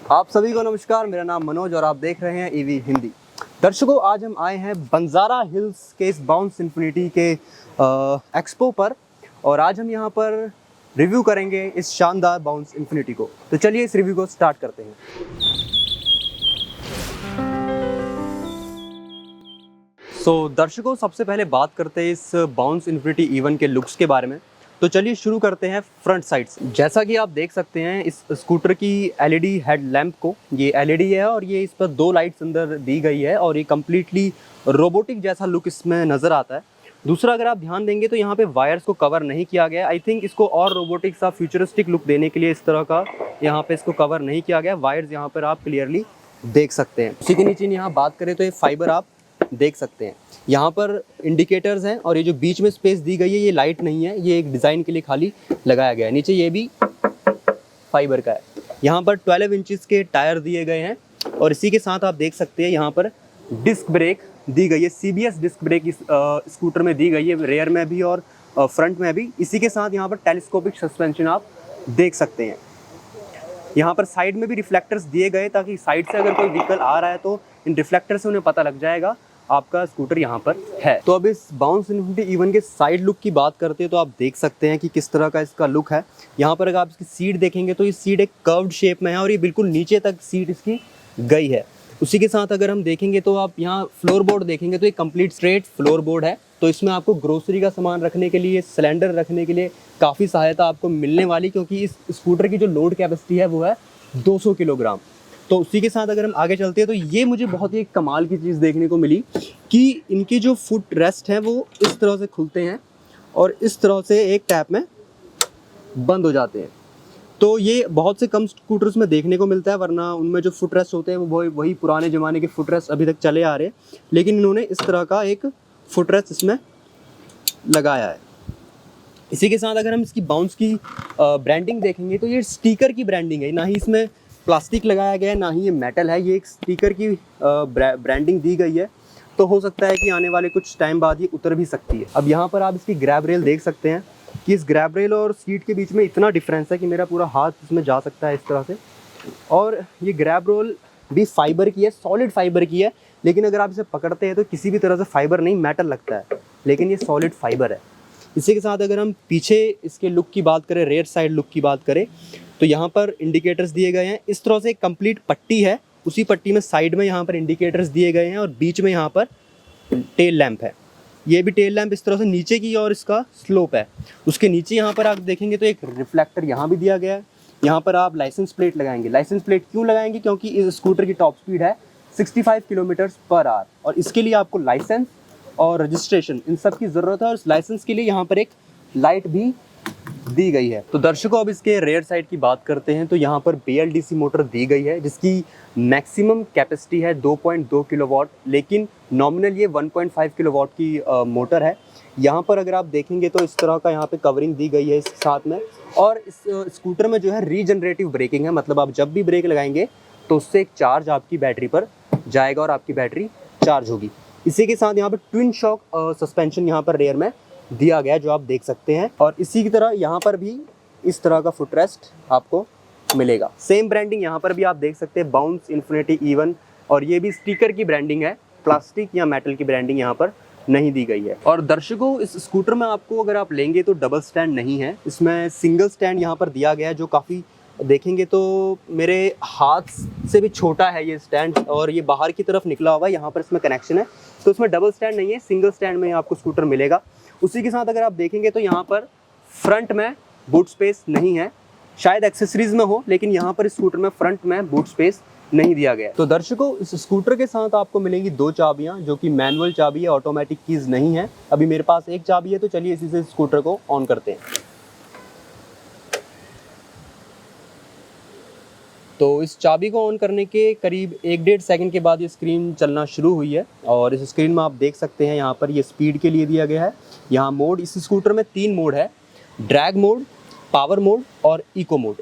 आप सभी को नमस्कार, मेरा नाम मनोज और आप देख रहे हैं ईवी हिंदी। दर्शकों, आज हम आए हैं बंजारा हिल्स के इस बाउंस इन्फिनिटी के एक्सपो पर और आज हम यहाँ पर रिव्यू करेंगे इस शानदार बाउंस इन्फिनिटी को। तो चलिए इस रिव्यू को स्टार्ट करते हैं। दर्शकों, सबसे पहले बात करते हैं इस बाउंस इन्फिनिटी E1 के लुक्स के बारे में। तो चलिए शुरू करते हैं फ्रंट साइड से। जैसा कि आप देख सकते हैं इस स्कूटर की एलईडी हेडलैम्प को, ये एलईडी है और ये इस पर 2 लाइट्स अंदर दी गई है और ये कम्प्लीटली रोबोटिक जैसा लुक इसमें नज़र आता है। दूसरा, अगर आप ध्यान देंगे तो यहाँ पे वायर्स को कवर नहीं किया गया। आई थिंक इसको और रोबोटिक सा फ्यूचरिस्टिक लुक देने के लिए इस तरह का यहाँ पे इसको कवर नहीं किया गया। वायर्स यहाँ पर आप क्लियरली देख सकते हैं। उसी के नीचे यहाँ बात करें तो ये फाइबर आप देख सकते हैं। यहाँ पर इंडिकेटर्स हैं और ये जो बीच में स्पेस दी गई है ये लाइट नहीं है, ये एक डिज़ाइन के लिए खाली लगाया गया है। नीचे ये भी फाइबर का है। यहाँ पर 12 इंचेस के टायर दिए गए हैं और इसी के साथ आप देख सकते हैं यहाँ पर डिस्क ब्रेक दी गई है। CBS डिस्क ब्रेक इस स्कूटर में दी गई है, रेयर में भी और फ्रंट में भी। इसी के साथ यहाँ पर टेलीस्कोपिक सस्पेंशन आप देख सकते हैं। यहाँ पर साइड में भी रिफ्लेक्टर्स दिए गए ताकि साइड से अगर कोई व्हीकल आ रहा है तो इन रिफ्लेक्टर से उन्हें पता लग जाएगा आपका स्कूटर यहाँ पर है। तो अब इस बाउंस इन्फिनिटी E1 के साइड लुक की बात करते हैं तो आप देख सकते हैं कि किस तरह का इसका लुक है। यहाँ पर अगर आप इसकी सीट देखेंगे तो ये सीट एक कर्व्ड शेप में है और ये बिल्कुल नीचे तक सीट इसकी गई है। उसी के साथ अगर हम देखेंगे तो आप यहाँ फ्लोर बोर्ड देखेंगे तो ये कंप्लीट स्ट्रेट फ्लोर बोर्ड है। तो इसमें आपको ग्रोसरी का सामान रखने के लिए, सिलेंडर रखने के लिए काफ़ी सहायता आपको मिलने वाली, क्योंकि इस स्कूटर की जो लोड कैपेसिटी है वो है 200 किलोग्राम। तो उसी के साथ अगर हम आगे चलते हैं तो ये मुझे बहुत ही कमाल की चीज़ देखने को मिली कि इनकी जो फुट रेस्ट है वो इस तरह से खुलते हैं और इस तरह से एक टैप में बंद हो जाते हैं। तो ये बहुत से कम स्कूटर्स में देखने को मिलता है, वरना उनमें जो फुट रेस्ट होते हैं वो वही पुराने ज़माने के फुट रेस्ट अभी तक चले आ रहे हैं, लेकिन इन्होंने इस तरह का एक फुट रेस्ट इसमें लगाया है। इसी के साथ अगर हम इसकी बाउंस की ब्रांडिंग देखेंगे तो ये स्टिकर की ब्रांडिंग है, ना ही इसमें प्लास्टिक लगाया गया है ना ही ये मेटल है। ये एक स्टिकर की ब्रांडिंग दी गई है। तो हो सकता है कि आने वाले कुछ टाइम बाद ये उतर भी सकती है। अब यहाँ पर आप इसकी ग्रैब रेल देख सकते हैं कि इस ग्रैब रेल और सीट के बीच में इतना डिफरेंस है कि मेरा पूरा हाथ इसमें जा सकता है इस तरह से। और ये ग्रैब रोल भी फाइबर की है, सॉलिड फाइबर की है, लेकिन अगर आप इसे पकड़ते हैं तो किसी भी तरह से फाइबर नहीं, मेटल लगता है, लेकिन ये सॉलिड फाइबर है। इसी के साथ अगर हम पीछे इसके लुक की बात करें, रेयर साइड लुक की बात करें, तो यहाँ पर इंडिकेटर्स दिए गए हैं। इस तरह से एक कंप्लीट पट्टी है, उसी पट्टी में साइड में यहाँ पर इंडिकेटर्स दिए गए हैं और बीच में यहाँ पर टेल लैंप है। ये भी टेल लैंप इस तरह से नीचे की और इसका स्लोप है। उसके नीचे यहाँ पर आप देखेंगे तो एक रिफ्लेक्टर यहाँ भी दिया गया है। यहाँ पर आप लाइसेंस प्लेट लगाएंगे। लाइसेंस प्लेट क्यों लगाएंगे? क्योंकि इस स्कूटर की टॉप स्पीड है 65 किलोमीटर पर आवर और इसके लिए आपको लाइसेंस और रजिस्ट्रेशन इन सब की ज़रूरत है और इस लाइसेंस के लिए यहाँ पर एक लाइट भी दी गई है। तो दर्शकों, अब इसके रेयर साइड की बात करते हैं तो यहाँ पर BLDC मोटर दी गई है जिसकी मैक्सिमम कैपेसिटी है 2.2 किलोवाट, लेकिन नॉमिनल ये 1.5 किलोवाट की मोटर है। यहाँ पर अगर आप देखेंगे तो इस तरह का यहाँ पे कवरिंग दी गई है इसके साथ में। और इस स्कूटर में जो है रीजनरेटिव ब्रेकिंग है, मतलब आप जब भी ब्रेक लगाएंगे तो उससे एक चार्ज आपकी बैटरी पर जाएगा और आपकी बैटरी चार्ज होगी। इसी के साथ यहाँ पर ट्विन शॉक सस्पेंशन यहाँ पर रेयर में दिया गया है जो आप देख सकते हैं। और इसी की तरह यहाँ पर भी इस तरह का फुट रेस्ट आपको मिलेगा। सेम ब्रांडिंग यहाँ पर भी आप देख सकते हैं, बाउंस इन्फिनिटी E1, और ये भी स्टिकर की ब्रांडिंग है, प्लास्टिक या मेटल की ब्रांडिंग यहाँ पर नहीं दी गई है। और दर्शकों, इस स्कूटर में आपको अगर आप लेंगे तो डबल स्टैंड नहीं है, इसमें सिंगल स्टैंड यहाँ पर दिया गया है जो काफ़ी देखेंगे तो मेरे हाथ से भी छोटा है ये स्टैंड और ये बाहर की तरफ निकला हुआ है। यहाँ पर इसमें कनेक्शन है, तो इसमें डबल स्टैंड नहीं है, सिंगल स्टैंड में आपको स्कूटर मिलेगा। उसी के साथ अगर आप देखेंगे तो यहाँ पर फ्रंट में बूट स्पेस नहीं है, शायद एक्सेसरीज में हो, लेकिन यहाँ पर इस स्कूटर में फ्रंट में बूट स्पेस नहीं दिया गया। तो दर्शकों, इस स्कूटर के साथ आपको मिलेंगी 2 चाबियाँ जो कि मैनुअल चाबी है, ऑटोमेटिक कीज़ नहीं है। अभी मेरे पास एक चाबी है, तो चलिए इसी से स्कूटर को ऑन करते हैं। तो इस चाबी को ऑन करने के करीब 1-1.5 सेकंड के बाद ये स्क्रीन चलना शुरू हुई है और इस स्क्रीन में आप देख सकते हैं यहाँ पर ये स्पीड के लिए दिया गया है। यहाँ मोड, इस स्कूटर में 3 मोड है, ड्रैग मोड, पावर मोड और इको मोड।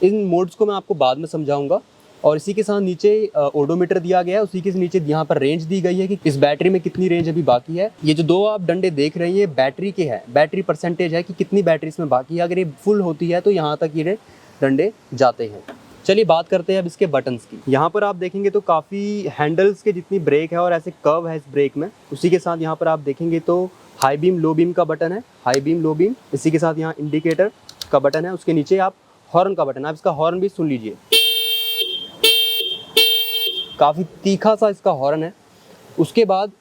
इन मोड्स को मैं आपको बाद में समझाऊंगा। और इसी के साथ नीचे ओडोमीटर दिया गया है, उसी के नीचे यहाँ पर रेंज दी गई है कि इस बैटरी में कितनी रेंज अभी बाकी है। ये जो 2 आप डंडे देख रहे हैं ये बैटरी के हैं, बैटरी परसेंटेज है कि कितनी बैटरी इसमें बाकी है। अगर ये फुल होती है तो यहाँ तक ये डंडे जाते हैं। चलिए बात करते हैं अब इसके बटन्स की। यहाँ पर आप देखेंगे तो काफ़ी हैंडल्स के जितनी ब्रेक है और ऐसे कर्व है इस ब्रेक में। उसी के साथ यहाँ पर आप देखेंगे तो हाई बीम लो बीम का बटन है, हाई बीम लो बीम। इसी के साथ यहाँ इंडिकेटर का बटन है, उसके नीचे आप हॉर्न का बटन है। आप इसका हॉर्न भी सुन लीजिए, काफ़ी तीखा सा इसका हॉर्न है। उसके बाद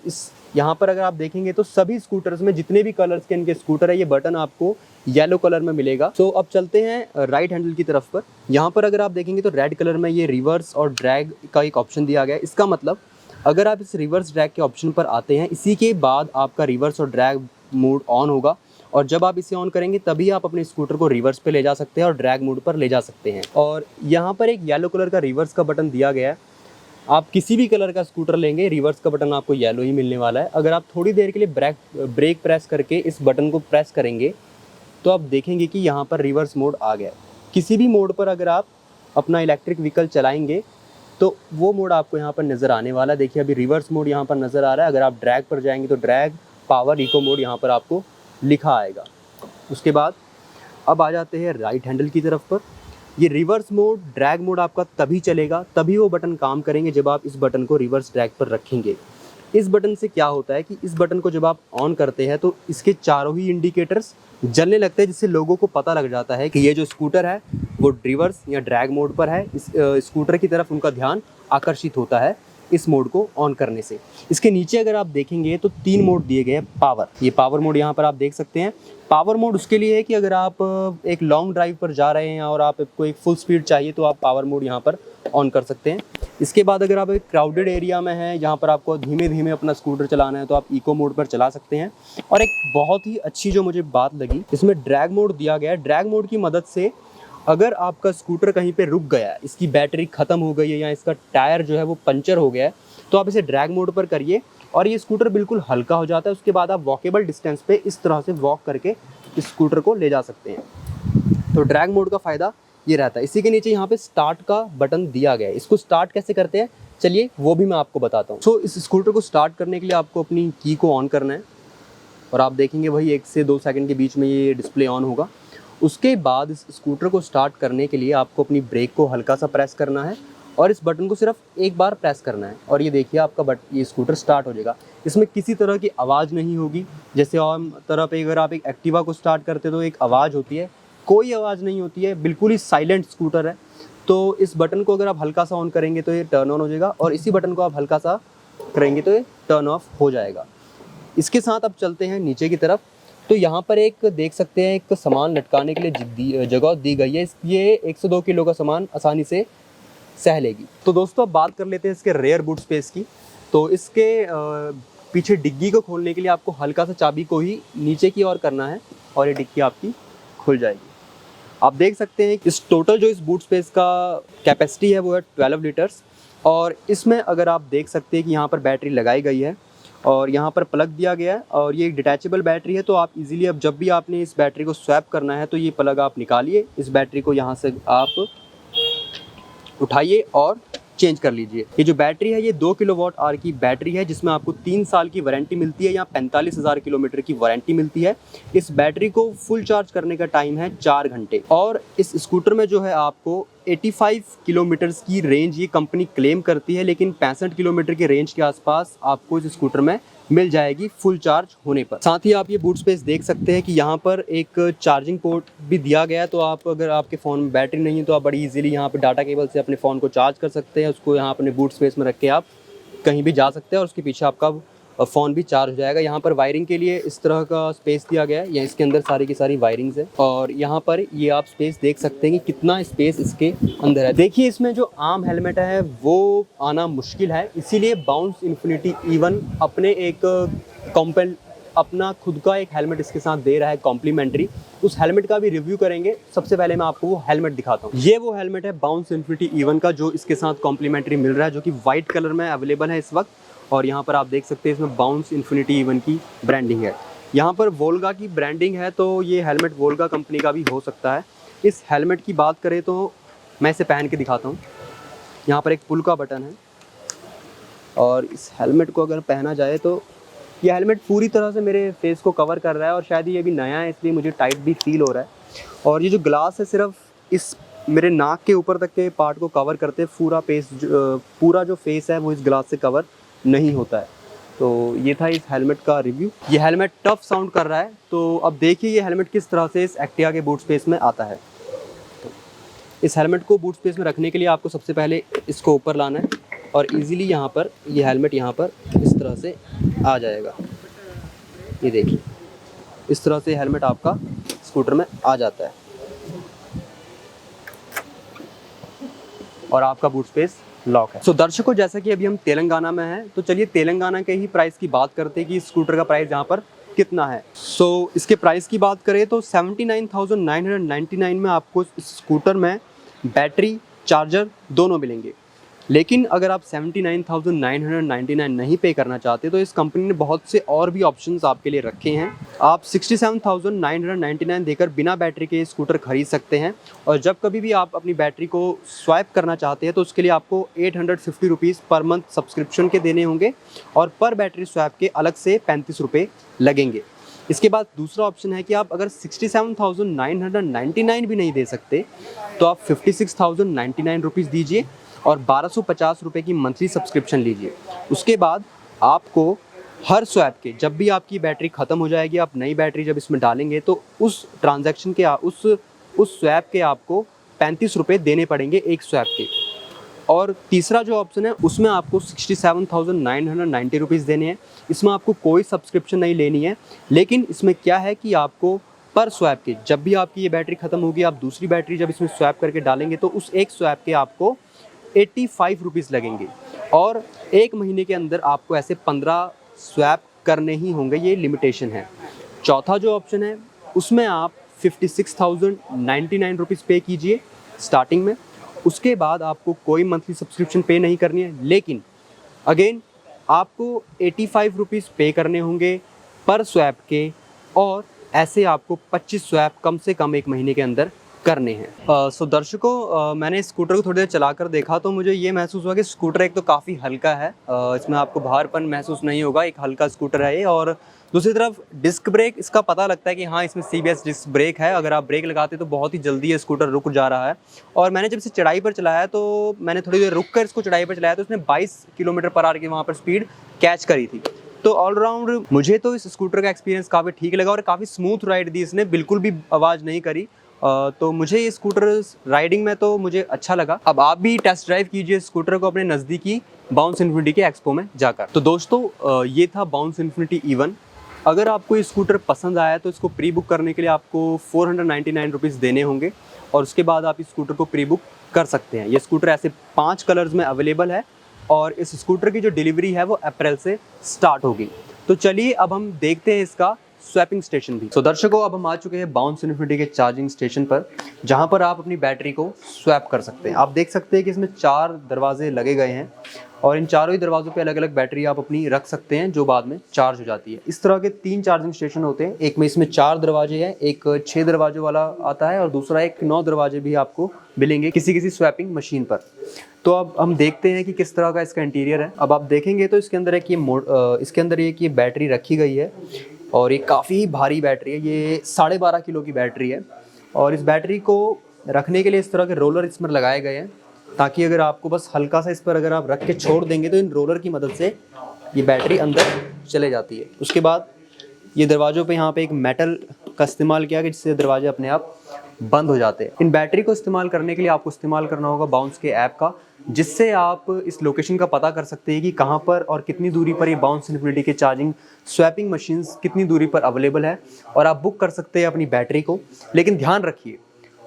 इस यहाँ पर अगर आप देखेंगे तो सभी स्कूटर्स में जितने भी कलर्स के इनके स्कूटर है, ये बटन आपको येलो कलर में मिलेगा। तो अब चलते हैं राइट हैंडल की तरफ पर। यहाँ पर अगर आप देखेंगे तो रेड कलर में ये रिवर्स और ड्रैग का एक ऑप्शन दिया गया है। इसका मतलब अगर आप इस रिवर्स ड्रैग के ऑप्शन पर आते हैं, इसी के बाद आपका रिवर्स और ड्रैग मोड ऑन होगा, और जब आप इसे ऑन करेंगे तभी आप अपने स्कूटर को रिवर्स पे ले जा सकते हैं और ड्रैग मोड पर ले जा सकते हैं। और यहाँ पर एक येलो कलर का रिवर्स का बटन दिया गया है। आप किसी भी कलर का स्कूटर लेंगे, रिवर्स का बटन आपको येलो ही मिलने वाला है। अगर आप थोड़ी देर के लिए ब्रेक प्रेस करके इस बटन को प्रेस करेंगे तो आप देखेंगे कि यहाँ पर रिवर्स मोड आ गया है। किसी भी मोड पर अगर आप अपना इलेक्ट्रिक व्हीकल चलाएंगे तो वो मोड आपको यहाँ पर नज़र आने वाला है। देखिए अभी रिवर्स मोड यहाँ पर नज़र आ रहा है। अगर आप ड्रैग पर जाएंगे तो ड्रैग, पावर, इको मोड यहाँ पर आपको लिखा आएगा। उसके बाद अब आ जाते हैं राइट हैंडल की तरफ पर। ये रिवर्स मोड, ड्रैग मोड आपका तभी चलेगा, तभी वो बटन काम करेंगे जब आप इस बटन को रिवर्स ड्रैग पर रखेंगे। इस बटन से क्या होता है कि इस बटन को जब आप ऑन करते हैं तो इसके चारों ही इंडिकेटर्स जलने लगते हैं, जिससे लोगों को पता लग जाता है कि ये जो स्कूटर है वो रिवर्स या ड्रैग मोड पर है। इस स्कूटर की तरफ उनका ध्यान आकर्षित होता है इस मोड को ऑन करने से। इसके नीचे अगर आप देखेंगे तो 3 मोड दिए गए हैं। पावर, ये पावर मोड यहाँ पर आप देख सकते हैं। पावर मोड उसके लिए है कि अगर आप एक लॉन्ग ड्राइव पर जा रहे हैं और आपको एक फुल स्पीड चाहिए तो आप पावर मोड यहाँ पर ऑन कर सकते हैं। इसके बाद अगर आप एक क्राउडेड एरिया में हैं, जहाँ पर आपको धीमे धीमे अपना स्कूटर चलाना है, तो आप इको मोड पर चला सकते हैं। और एक बहुत ही अच्छी जो मुझे बात लगी, इसमें ड्रैग मोड दिया गया है। ड्रैग मोड की मदद से अगर आपका स्कूटर कहीं पे रुक गया है, इसकी बैटरी ख़त्म हो गई है या इसका टायर जो है वो पंचर हो गया है, तो आप इसे ड्रैग मोड पर करिए और ये स्कूटर बिल्कुल हल्का हो जाता है। उसके बाद आप वॉकेबल डिस्टेंस पे इस तरह से वॉक करके इस स्कूटर को ले जा सकते हैं। तो ड्रैग मोड का फ़ायदा ये रहता है। इसी के नीचे यहाँ पे स्टार्ट का बटन दिया गया है। इसको स्टार्ट कैसे करते हैं, चलिए वो भी मैं आपको बताता हूँ। तो इस स्कूटर को स्टार्ट करने के लिए आपको अपनी की को ऑन करना है और आप देखेंगे वही 1 से 2 सेकंड के बीच में ये डिस्प्ले ऑन होगा। उसके बाद इस स्कूटर को स्टार्ट करने के लिए आपको अपनी ब्रेक को हल्का सा प्रेस करना है और इस बटन को सिर्फ एक बार प्रेस करना है और ये देखिए आपका ये स्कूटर स्टार्ट हो जाएगा। इसमें किसी तरह की आवाज़ नहीं होगी। जैसे आम तरह पे अगर आप एक एक्टिवा को स्टार्ट करते तो एक आवाज़ होती है, कोई आवाज़ नहीं होती है, बिल्कुल ही साइलेंट स्कूटर है। तो इस बटन को अगर आप हल्का सा ऑन करेंगे तो ये टर्न ऑन हो जाएगा और इसी बटन को आप हल्का सा करेंगे तो ये टर्न ऑफ हो जाएगा। इसके साथ अब चलते हैं नीचे की तरफ। तो यहाँ पर एक देख सकते हैं एक सामान लटकाने के लिए जगह दी गई है। ये 1 से 2 किलो का सामान आसानी से सह लेगी। तो दोस्तों अब बात कर लेते हैं इसके रेयर बूट स्पेस की। तो इसके पीछे डिग्गी को खोलने के लिए आपको हल्का सा चाबी को ही नीचे की ओर करना है और ये डिग्गी आपकी खुल जाएगी। आप देख सकते हैं इस टोटल जो इस बूट स्पेस का कैपेसिटी है वो है 12 लीटर्स। और इसमें अगर आप देख सकते हैं कि यहाँ पर बैटरी लगाई गई है और यहाँ पर प्लग दिया गया है और ये एक डिटैचेबल बैटरी है। तो आप इजीली अब जब भी आपने इस बैटरी को स्वैप करना है तो ये प्लग आप निकालिए, इस बैटरी को यहाँ से आप उठाइए और चेंज कर लीजिए। ये जो बैटरी है ये 2 किलोवाट आवर की बैटरी है जिसमें आपको 3 साल की वारंटी मिलती है या 45,000 किलोमीटर की वारंटी मिलती है। इस बैटरी को फुल चार्ज करने का टाइम है 4 घंटे और इस स्कूटर में जो है आपको 85 किलोमीटर्स की रेंज ये कंपनी क्लेम करती है, लेकिन 65 किलोमीटर के रेंज के आसपास आपको इस स्कूटर में मिल जाएगी फुल चार्ज होने पर। साथ ही आप ये बूट स्पेस देख सकते हैं कि यहाँ पर एक चार्जिंग पोर्ट भी दिया गया है। तो आप अगर आपके फ़ोन में बैटरी नहीं है तो आप बड़ी इजीली यहाँ पे डाटा केबल से अपने फ़ोन को चार्ज कर सकते हैं। उसको यहाँ अपने बूट स्पेस में रख के आप कहीं भी जा सकते हैं और उसके पीछे आपका फ़ोन भी चार्ज हो जाएगा। यहाँ पर वायरिंग के लिए इस तरह का स्पेस दिया गया है, या इसके अंदर सारी की सारी वायरिंग्स है और यहाँ पर ये आप स्पेस देख सकते हैं कि कितना स्पेस इसके अंदर है। देखिए इसमें जो आम हेलमेट है वो आना मुश्किल है, इसीलिए बाउंस इन्फिनिटी E1 अपने एक अपना खुद का एक हेलमेट इसके साथ दे रहा है कॉम्प्लीमेंट्री। उस हेलमेट का भी रिव्यू करेंगे। सबसे पहले मैं आपको वो हेलमेट दिखाता हूँ। ये वो हेलमेट है बाउंस इन्फिनिटी E1 का जो इसके साथ कॉम्प्लीमेंट्री मिल रहा है, जो कि वाइट कलर में अवेलेबल है इस वक्त। और यहाँ पर आप देख सकते हैं इसमें बाउंस इन्फिनिटी E1 की ब्रांडिंग है। यहाँ पर वोल्गा की ब्रांडिंग है, तो ये हेलमेट वोल्गा कंपनी का भी हो सकता है। इस हेलमेट की बात करें तो मैं इसे पहन के दिखाता हूँ। यहाँ पर एक पुल का बटन है और इस हेलमेट को अगर पहना जाए तो ये हेलमेट पूरी तरह से मेरे फेस को कवर कर रहा है और शायद ये भी नया है इसलिए मुझे टाइट भी फील हो रहा है। और ये जो ग्लास है सिर्फ इस मेरे नाक के ऊपर तक के पार्ट को कवर करते पूरा जो फेस है वो इस ग्लास से कवर नहीं होता है। तो ये था इस हेलमेट का रिव्यू। ये हेलमेट टफ साउंड कर रहा है, तो अब देखिए ये हेलमेट किस तरह से इस एक्टिवा के बूट स्पेस में आता है। तो इस हेलमेट को बूट स्पेस में रखने के लिए आपको सबसे पहले इसको ऊपर लाना है और इजीली यहाँ पर ये हेलमेट यहाँ पर इस तरह से आ जाएगा। ये देखिए इस तरह से हेलमेट आपका स्कूटर में आ जाता है और आपका बूट स्पेस लॉक है। दर्शकों, जैसा कि अभी हम तेलंगाना में हैं, तो चलिए तेलंगाना के ही प्राइस की बात करते हैं कि स्कूटर का प्राइस यहाँ पर कितना है। इसके प्राइस की बात करें तो 79,999 में आपको इस स्कूटर में बैटरी चार्जर दोनों मिलेंगे। लेकिन अगर आप 79,999 नहीं पे करना चाहते तो इस कंपनी ने बहुत से और भी ऑप्शंस आपके लिए रखे हैं। आप 67,999 देकर बिना बैटरी के स्कूटर खरीद सकते हैं और जब कभी भी आप अपनी बैटरी को स्वैप करना चाहते हैं तो उसके लिए आपको 850 रुपीज़ पर मंथ सब्सक्रिप्शन के देने होंगे और पर बैटरी स्वैप के अलग से 35 रुपये लगेंगे। इसके बाद दूसरा ऑप्शन है कि आप अगर 67,999 भी नहीं दे सकते तो आप 56,099 रुपीज़ दीजिए और 1250 रुपये की मंथली सब्सक्रिप्शन लीजिए। उसके बाद आपको हर स्वैप के, जब भी आपकी बैटरी ख़त्म हो जाएगी, आप नई बैटरी जब इसमें डालेंगे तो उस ट्रांजैक्शन के उस स्वैप के आपको 35 रुपये देने पड़ेंगे एक स्वैप के। और तीसरा जो ऑप्शन है उसमें आपको 67,990 रुपीज़ देने हैं। इसमें आपको कोई सब्सक्रिप्शन नहीं लेनी है, लेकिन इसमें क्या है कि आपको पर स्वैप के, जब भी आपकी ये बैटरी ख़त्म होगी, आप दूसरी बैटरी जब इसमें स्वैप करके डालेंगे तो उस एक स्वैप के आपको 85 रुपीज़ लगेंगे और एक महीने के अंदर आपको ऐसे 15 स्वैप करने ही होंगे, ये लिमिटेशन है। चौथा जो ऑप्शन है उसमें आप 56,099 रुपीज़ पे कीजिए स्टार्टिंग में। उसके बाद आपको कोई मंथली सब्सक्रिप्शन पे नहीं करनी है, लेकिन अगेन आपको 85 रुपीज़ पे करने होंगे पर स्वैप के और ऐसे आपको 25 स्वैप कम से कम एक महीने के अंदर करने हैं। दर्शकों, मैंने इस स्कूटर को थोड़ी देर चलाकर देखा तो मुझे ये महसूस हुआ कि स्कूटर एक तो काफ़ी हल्का है, इसमें आपको भारपन महसूस नहीं होगा, एक हल्का स्कूटर है ये। और दूसरी तरफ डिस्क ब्रेक इसका पता लगता है कि हाँ इसमें CBS डिस्क ब्रेक है, अगर आप ब्रेक लगाते तो बहुत ही जल्दी ये स्कूटर रुक जा रहा है। और मैंने जब इसे चढ़ाई पर चलाया तो मैंने थोड़ी देर रुक कर इसको चढ़ाई पर चलाया तो उसने 22 किलोमीटर पर आवर की वहाँ पर स्पीड कैच करी थी। तो ऑलराउंड मुझे तो इस स्कूटर का एक्सपीरियंस काफ़ी ठीक लगा और काफ़ी स्मूथ राइड दी इसने, बिल्कुल भी आवाज़ नहीं करी। तो मुझे ये स्कूटर राइडिंग में तो मुझे अच्छा लगा। अब आप भी टेस्ट ड्राइव कीजिए स्कूटर को अपने नज़दीकी बाउंस इन्फिनिटी के एक्सपो में जाकर। तो दोस्तों, ये था बाउंस इन्फिनिटी E1। अगर आपको ये स्कूटर पसंद आया तो इसको प्री बुक करने के लिए आपको 499 रुपीज़ देने होंगे और उसके बाद आप इस स्कूटर को प्री बुक कर सकते हैं। ये स्कूटर ऐसे 5 कलर्स में अवेलेबल है और इस स्कूटर की जो डिलीवरी है वो अप्रैल से स्टार्ट होगी। तो चलिए अब हम देखते हैं इसका स्वैपिंग स्टेशन भी। दर्शकों, अब हम आ चुके हैं बाउंस इन्फिनिटी के चार्जिंग स्टेशन पर, जहां पर आप अपनी बैटरी को स्वैप कर सकते हैं। आप देख सकते हैं कि इसमें 4 दरवाजे लगे गए हैं और इन चारों ही दरवाजों पे अलग अलग बैटरी आप अपनी रख सकते हैं जो बाद में चार्ज हो जाती है। इस तरह के 3 चार्जिंग स्टेशन होते हैं, एक में इसमें 4 दरवाजे हैं, एक 6 दरवाजों वाला आता है और दूसरा एक 9 दरवाजे भी आपको मिलेंगे किसी स्वैपिंग मशीन पर। तो अब हम देखते हैं कि किस तरह का इसका इंटीरियर है। अब आप देखेंगे तो इसके अंदर एक ये बैटरी रखी गई है और ये काफ़ी भारी बैटरी है, ये 12.5 किलो की बैटरी है और इस बैटरी को रखने के लिए इस तरह के रोलर इसमें लगाए गए हैं ताकि अगर आपको बस हल्का सा इस पर अगर आप रख के छोड़ देंगे तो इन रोलर की मदद से ये बैटरी अंदर चले जाती है। उसके बाद ये दरवाज़ों पे यहाँ पे एक मेटल का इस्तेमाल किया गया जिससे दरवाजे अपने आप बंद हो जाते हैं। इन बैटरी को इस्तेमाल करने के लिए आपको इस्तेमाल करना होगा बाउंस के ऐप का, जिससे आप इस लोकेशन का पता कर सकते हैं कि कहाँ पर और कितनी दूरी पर ये बाउंस इन्फिनिटी के चार्जिंग स्वैपिंग मशीन्स कितनी दूरी पर अवेलेबल है और आप बुक कर सकते हैं अपनी बैटरी को। लेकिन ध्यान रखिए,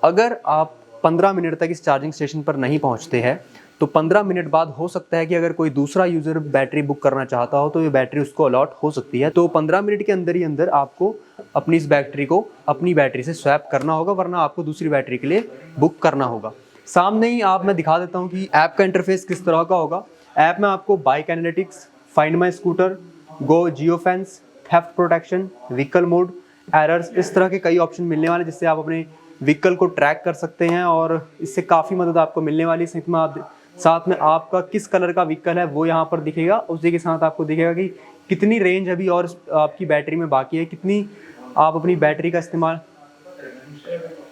अगर आप 15 मिनट तक इस चार्जिंग स्टेशन पर नहीं पहुँचते हैं तो 15 मिनट बाद हो सकता है कि अगर कोई दूसरा यूज़र बैटरी बुक करना चाहता हो तो ये बैटरी उसको अलॉट हो सकती है। तो 15 मिनट के अंदर ही अंदर आपको अपनी इस बैटरी को अपनी बैटरी से स्वैप करना होगा, वरना आपको दूसरी बैटरी के लिए बुक करना होगा। सामने ही मैं दिखा देता हूँ कि ऐप का इंटरफेस किस तरह का होगा। ऐप में आपको bike analytics, find my scooter, go Jio fence, theft protection, vehicle mode, errors, इस तरह के कई ऑप्शन मिलने वाले जिससे आप अपने व्हीकल को ट्रैक कर सकते हैं और इससे काफ़ी मदद आपको मिलने वाली है। साथ में आपका किस कलर का व्हीकल है वो यहाँ पर दिखेगा, उसी के साथ आपको दिखेगा कि कितनी रेंज अभी और आपकी बैटरी में बाकी है, कितनी आप अपनी बैटरी का इस्तेमाल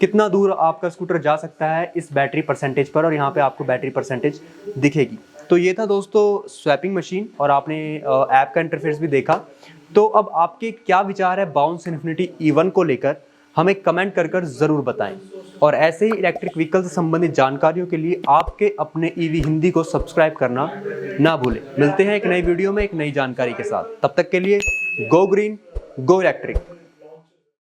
कितना दूर आपका स्कूटर जा सकता है इस बैटरी परसेंटेज पर, और यहाँ पे आपको बैटरी परसेंटेज दिखेगी। तो ये था दोस्तों स्वैपिंग मशीन, और आपने ऐप का इंटरफेस भी देखा। तो अब आपके क्या विचार है बाउंस इन्फिनिटी E1 को लेकर, हमें कमेंट कर ज़रूर बताएं। और ऐसे ही इलेक्ट्रिक व्हीकल से संबंधित जानकारियों के लिए आपके अपने ईवी हिंदी को सब्सक्राइब करना ना भूलें। मिलते हैं एक नई वीडियो में एक नई जानकारी के साथ, तब तक के लिए गो ग्रीन गो इलेक्ट्रिक।